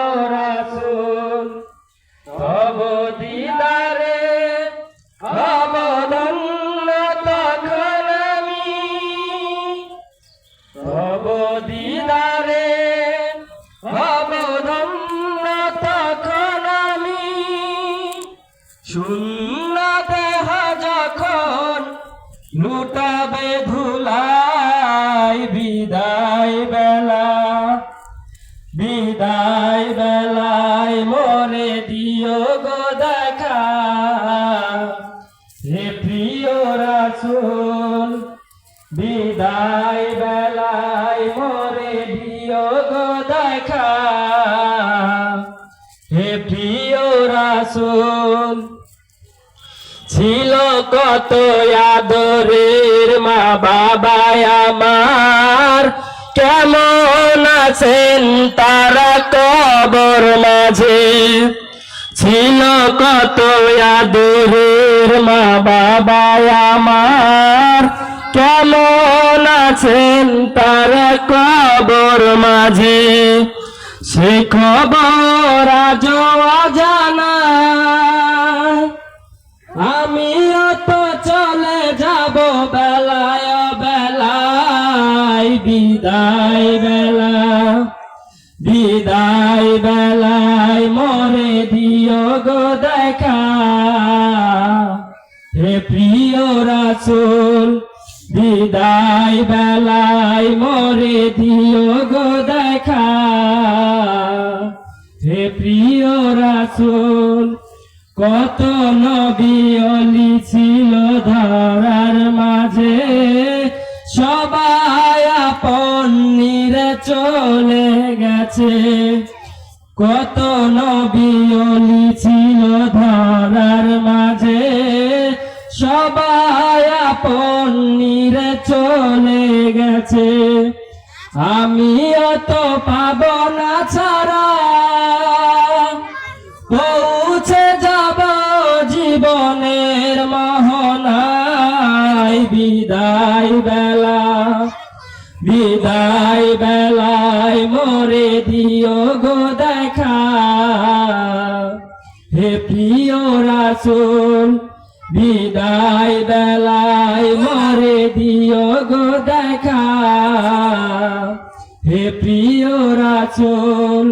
প্রিয় রাসূল তব দিদারে হব ধন্য তখন আমি তব দিদারে হব ধন্য তখন আমি শূন্য দেহ যখন লুটাবে ধুলাই বিদায় বেলায় মোরে দিও গো দেখা হে প্রিয় রাসূল বিদায় বেলায় মোরে দিও গো দেখা হে প্রিয় রাসূল ছিল কত আদরের মা বাবা আমার কেমন আছেন তারা কবর মাঝে ছিল কত আদরের মা বাবা আমার কেমন আছেন তারা কবর মাঝে সে খবর আজ অজানা আমিও তো চলে যাব বেলায় বিদায় বেলায় মোরে দিও গো দেখা হে প্রিয় রাসূল বিদায় বেলায় মোরে দিও গো দেখা হে প্রিয় রাসূল কত নবী ওলি ছিল ধরার মাঝে সবাই আপন নিরে চলে গেছে কত নবী ওলি ছিল ধরার মাঝে সবাই আপন নিরে চলে গেছে আমিও তো পাবো না ছাড়া পৌঁছে যাব জীবনের মোহনায় বিদায় বেলায় মোরে দিও গো দেখা হে প্রিয় রাসূল বিদায় বেলায় মোরে দিও গো দেখা হে প্রিয় রাসূল।